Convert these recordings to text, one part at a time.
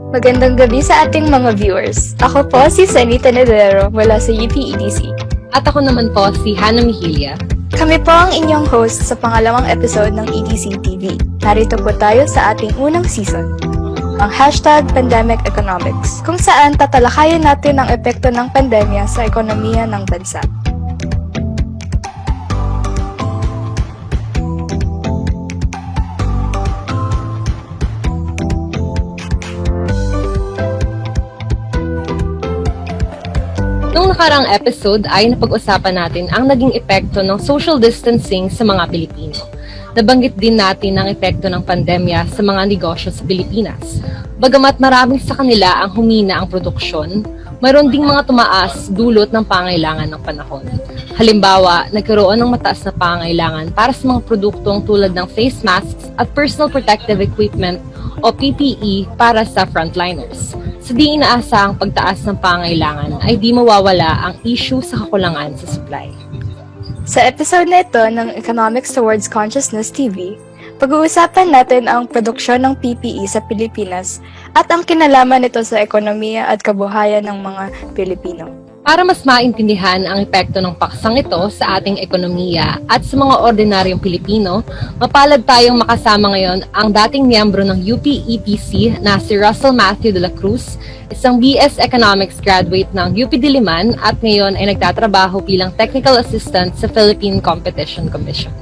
Magandang gabi sa ating mga viewers. Ako po si Sunny Tenedero mula sa UP-EDC. At ako naman po si Hannah Mejia. Kami po ang inyong host sa pangalawang episode ng EDC TV. Narito po tayo sa ating unang season, ang #Pandemic Economics, kung saan tatalakayin natin ang epekto ng pandemya sa ekonomiya ng bansa. Noong nakaraang episode ay napag-usapan natin ang naging epekto ng social distancing sa mga Pilipino. Nabanggit din natin ang epekto ng pandemya sa mga negosyo sa Pilipinas. Bagamat maraming sa kanila ang humina ang produksyon, mayroon ding mga tumaas dulot ng pangailangan ng panahon. Halimbawa, nagkaroon ng mataas na pangailangan para sa mga produktong tulad ng face masks at personal protective equipment o PPE para sa frontliners. Sa di inaasahang pagtaas ng pangailangan ay di mawawala ang issue sa kakulangan sa supply. Sa episode na ito ng Economics Towards Consciousness TV, pag-uusapan natin ang produksyon ng PPE sa Pilipinas at ang kinalaman nito sa ekonomiya at kabuhayan ng mga Pilipino. Para mas maintindihan ang epekto ng paksang ito sa ating ekonomiya at sa mga ordinaryong Pilipino, mapalad tayong makasama ngayon ang dating miyembro ng UP-EPC na si Russell Matthew de la Cruz, isang BS Economics graduate ng UP Diliman at ngayon ay nagtatrabaho bilang Technical Assistant sa Philippine Competition Commission.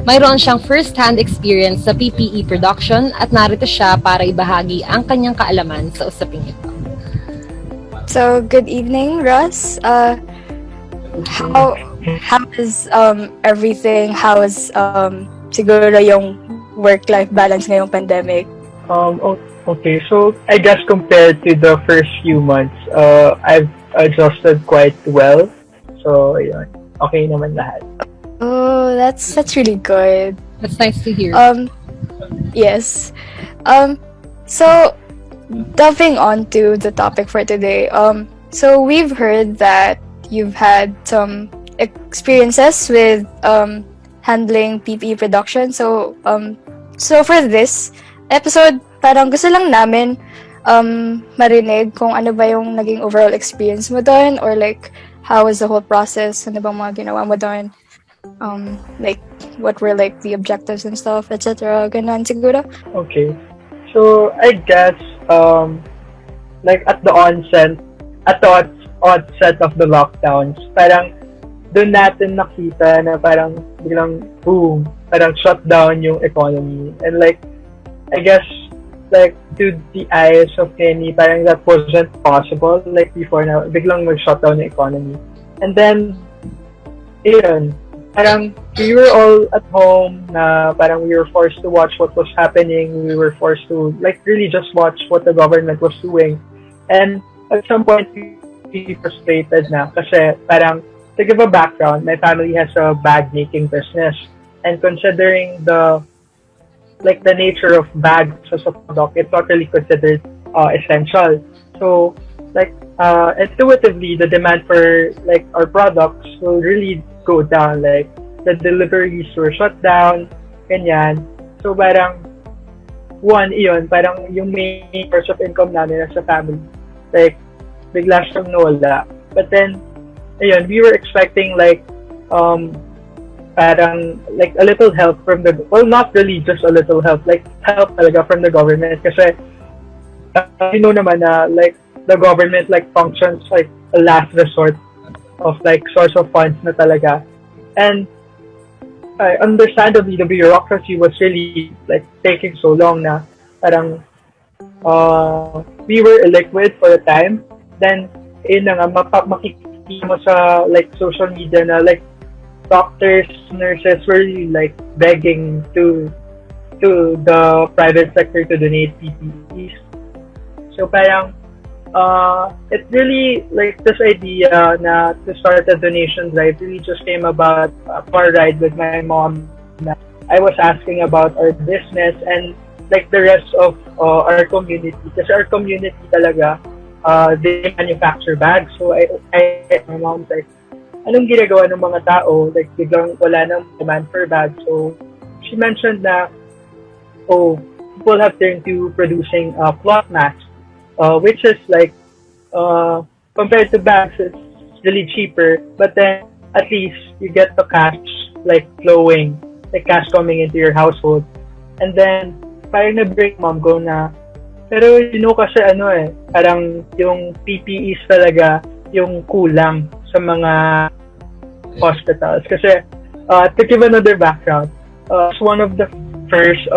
Mayroon siyang first-hand experience sa PPE production at narito siya para ibahagi ang kanyang kaalaman sa usaping ito. So, good evening, Russ. How is everything? How is siguro yung work-life balance ngayong pandemic? Okay, so I guess compared to the first few months, I've adjusted quite well. So, yun. Okay naman lahat. Oh, that's really good. That's nice to hear. Yes. So, delving on to the topic for today. So we've heard that you've had some experiences with handling PPE production. So for this episode, parang gusto lang namin marinig kung ano ba yung naging overall experience mo doon, or like how was the whole process, ano bang mga ginawa mo doon, like what were like the objectives and stuff, etc. Ganun siguro. Okay. So, I guess, like at the onset of the lockdowns, parang doon natin nakita na parang biglang boom, parang shut down yung economy. And like, I guess, like to the eyes of many, parang that wasn't possible. Like before na, biglang mag-shut down yung economy. And then, yun, parang we were all at home na parang we were forced to watch what was happening. We were forced to like really just watch what the government was doing. And at some point, we frustrated na kasi parang to give a background, my family has a bag making business. And considering the nature of bags as a product, it's not really considered essential. So like intuitively, the demand for like our products will really go down. Like the deliveries were shut down, ganyan. So parang parang yung main source of income namin as a family, like bigla siyang nawala. But then we were expecting like parang like a little help from not really just a little help, like help talaga from the government kasi naman na like the government like functions like a last resort of like source of funds na talaga. And understandably, the bureaucracy was really like taking so long na parang we were illiquid for a time. Then makikita mo sa like social media na like doctors, nurses were really like begging to the private sector to donate PPEs. So parang it really, like this idea na to start a donation drive really just came about for a ride with my mom. I was asking about our business and like the rest of our community. Kasi our community talaga, they manufacture bags. So my mom's like, anong ginagawa ng mga tao? Like biglang wala nang demand for bags. So she mentioned na, people have turned to producing cloth masks. which is like compared to bags, it's really cheaper. But then at least you get the cash like flowing, like cash coming into your household. And then parang na-break mom ko na, pero kasi parang yung PPEs talaga yung kulang sa mga hospitals. Kasi to give another background, as one of the first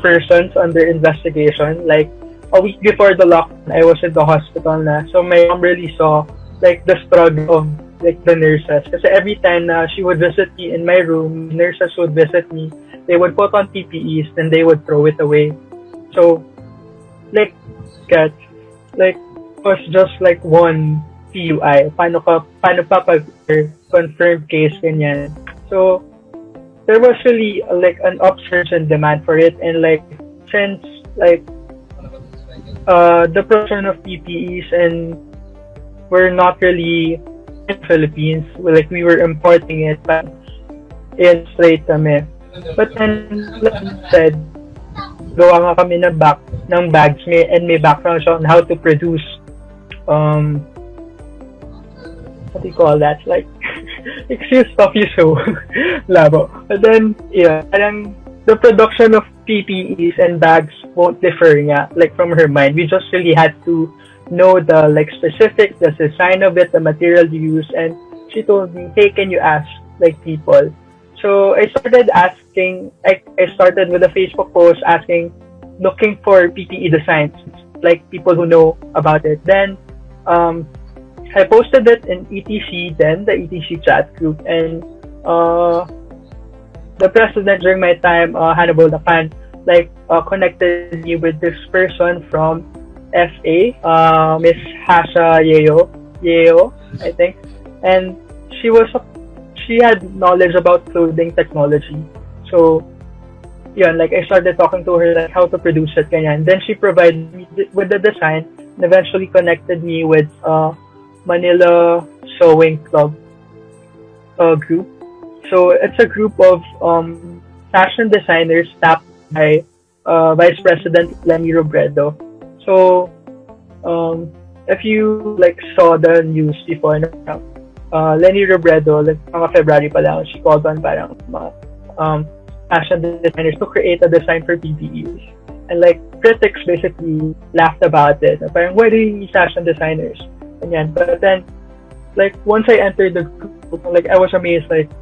persons under investigation, like a week before the lockdown, I was in the hospital na. So my mom really saw like the struggle of like the nurses. Kasi every time na she would visit me in my room, nurses would visit me, they would put on PPEs, then they would throw it away. So like like was just like one PUI. Paano pa pag confirmed case ganyan. So there was really like an upsurge in demand for it, and like since like the production of PPEs and we're not really in the Philippines, we were importing it, but it's straight kami. But then like I said, gawa nga kami ng bags, may background siya on how to produce what do you call that, like excuse stuff you so labo. But then parang the production of PPEs and bags won't differ nga, like from her mind. We just really had to know the like specifics, the design of it, the material you use, and she told me, hey, can you ask like people? So I started asking, I started with a Facebook post looking for PPE designs, like people who know about it. Then I posted it in ETC, then the ETC chat group, and the president during my time, Hannibal Dapan, like connected me with this person from FA, Miss Hasha Yeo, I think, and she had knowledge about clothing technology. So like I started talking to her like how to produce it, ganyan. Then she provided me with the design and eventually connected me with Manila Sewing Club group. So it's a group of fashion designers staffed by Vice President Lenny Robredo. So if you like saw the news before, Lenny Robredo, like mga February pa lang, she called on parang mga fashion designers to create a design for PPEs. And like critics basically laughed about it. Parang, why do you need fashion designers? And yan. But then like once I entered the group, like I was amazed, like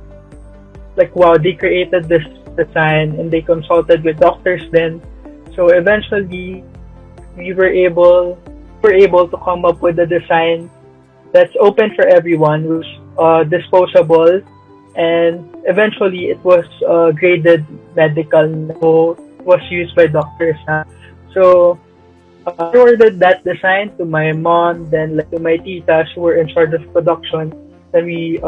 wow, they created this design and they consulted with doctors then. So eventually we were able to come up with a design that's open for everyone, was disposable, and eventually it was graded medical, so was used by doctors. So I ordered that design to my mom, then like to my titas who were in charge of production. Then we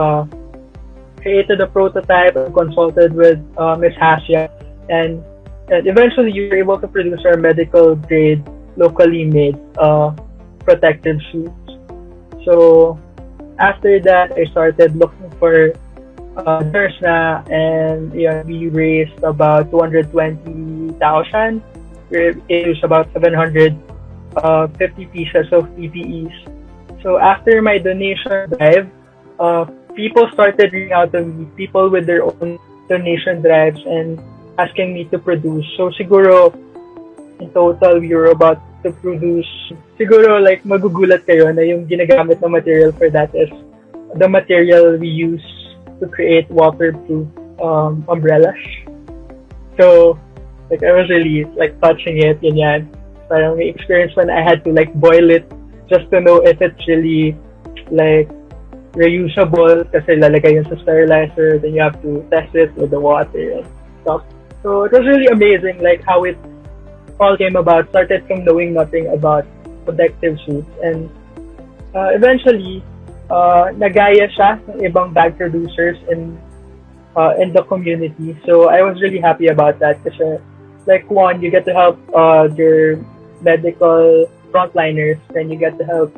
created a prototype and consulted with Miss Hasia, and eventually you were able to produce our medical grade, locally made protective suits. So after that, I started looking for nurse na, and we raised about 220,000. We used about 750 pieces of PPEs. So after my donation drive, people started reaching out to me, people with their own donation drives and asking me to produce. So siguro in total we were about to produce, siguro like magugulat kayo na yung ginagamit na material for that is the material we use to create waterproof umbrellas. So like I was really like touching it, ganyan. Parang may experience when I had to like boil it just to know if it's really like reusable, kasi lalagay yun sa sterilizer, then you have to test it with the water and stuff. So it was really amazing like how it all came about. Started from knowing nothing about protective suits, and eventually nagaya siya ng ibang bag producers in the community. So I was really happy about that kasi like one, you get to help your medical frontliners, then you get to help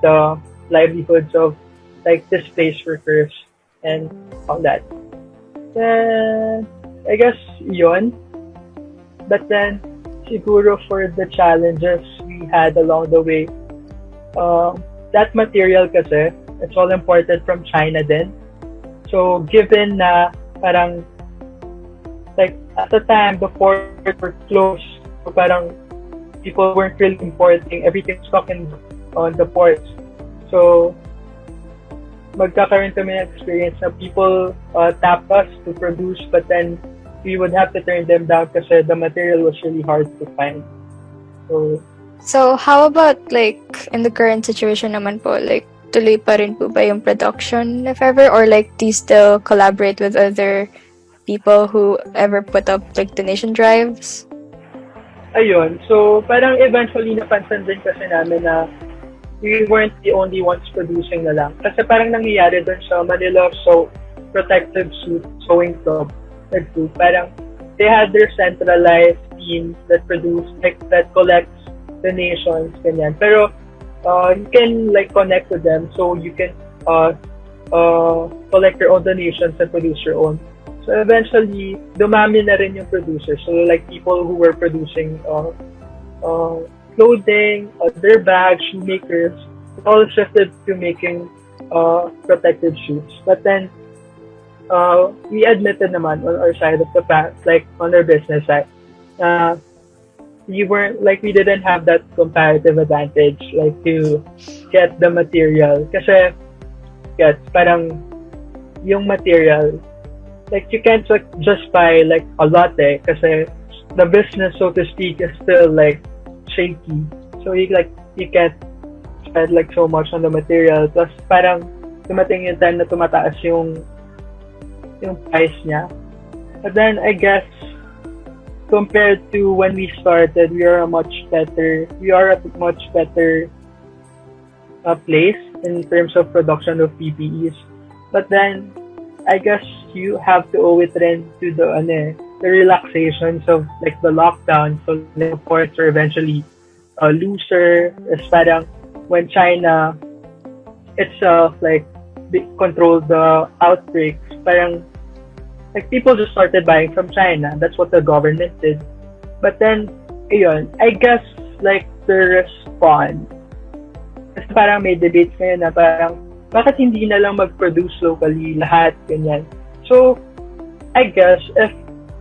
the livelihoods of like displaced workers and all that. Then I guess yun. But then siguro for the challenges we had along the way. That material kasi, it's all imported from China din. So, given na parang, like, at the time, before it were closed, so parang people weren't really importing, everything stuck on the ports. So, magkakaroon kami ng experience na people tap us to produce, but then we would have to turn them down kasi the material was really hard to find. So, how about, like, in the current situation naman po, like, tuloy pa rin po ba yung production, if ever? Or, like, do you still collaborate with other people who ever put up, like, donation drives? Ayun. So, parang eventually napansin din kasi namin na we weren't the only ones producing na lang. Kasi parang nangyayari dun sa Manila Protective Suit Sewing Club. Parang they had their centralized team that produce, like, that collects donations, ganyan. Pero you can, like, connect with them so you can collect your own donations and produce your own. So eventually, dumami na rin yung producers. So, like, people who were producing clothing, their bags, shoemakers, all shifted to making protective shoes. But then, we admitted naman on our side of the path, like, on our business side, we didn't have that comparative advantage, like, to get the material. Kasi, parang, yung material, like, you can't, like, just buy, like, a lot, kasi the business, so to speak, is still, like, shaky. So, you can't spend, like, so much on the material. Plus, parang, dumating yung time na tumataas yung price niya. But then, I guess, compared to when we started, we are at a much better place in terms of production of PPEs. But then, I guess you have to owe it rin to the relaxations of, like, the lockdown. So, the ports are eventually looser. It's parang when China itself, like, controlled the outbreaks, parang, like, people just started buying from China. That's what the government did. But then, ayun, I guess, like, the response, kasi parang may debates ngayon na parang, bakit hindi na lang mag-produce locally lahat, ganyan. So, I guess, if,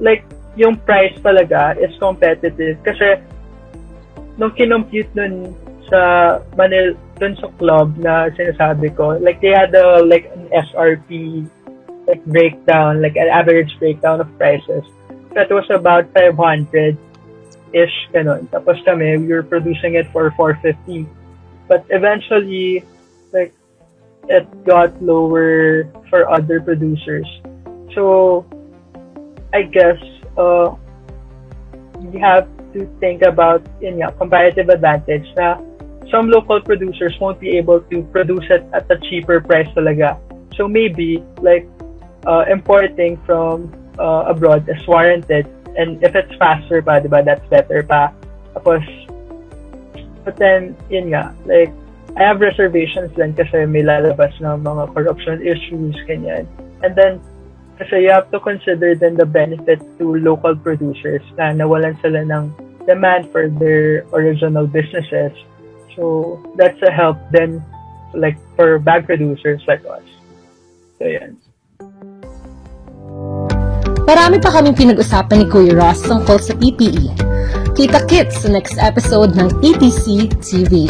like, yung price talaga is competitive, kasi, nung kinompute nun sa Manila, dun sa club na sinasabi ko, like, they had like, an SRP, like, breakdown, like, an average breakdown of prices. That was about 500-ish, ganun. Tapos kami, we were producing it for 450. But eventually, like, it got lower for other producers. So, I guess, we have to think about, comparative advantage na some local producers won't be able to produce it at a cheaper price talaga. So, maybe, like, importing from abroad is warranted, and if it's faster pa, diba, that's better pa. Tapos, but then, like, I have reservations din kasi may lalabas na mga corruption issues, ganyan. And then, kasi you have to consider then the benefit to local producers na nawalan sila ng demand for their original businesses. So, that's a help then, like, for bag producers like us. So, yan. Marami pa kaming pinag-usapan ni Kuya Ross tungkol sa PPE. Kita-kits sa next episode ng ETC TV.